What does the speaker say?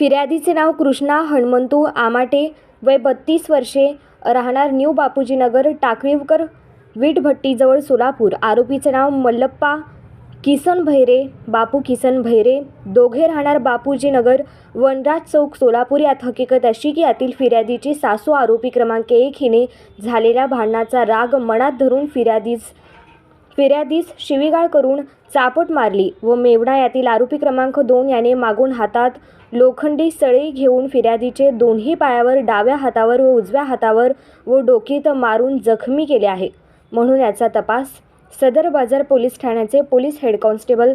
फिर्यादीचे नाव कृष्णा हनुमंतू आमाटे, वय 32 वर्षे, राहणार न्यू बापूजीनगर, टाकळीकर वीटभट्टीजवळ सोलापूर. आरोपीचे नाव मल्लप्पा किसन भैरे, बापू किसन भैरे, दोघे राहणार बापूजीनगर, वनराज चौक, सोलापूर. यात हकीकत अशी की यातील फिर्यादीची सासू आरोपी क्रमांक 1 हिने झालेल्या भांडणाचा राग मनात धरून फिर्यादीस शिवीगाळ करून चापट मारली व मेवणा यातील आरोपी क्रमांक 2 याने मागून हातात लोखंडी सळई घेऊन फिर्यादीचे दोन्ही पायावर, डाव्या हातावर व उजव्या हातावर व डोकीत मारून जखमी केले आहे. म्हणून याचा तपास सदर बाजार पोलीस ठाण्याचे पोलीस हेड कॉन्स्टेबल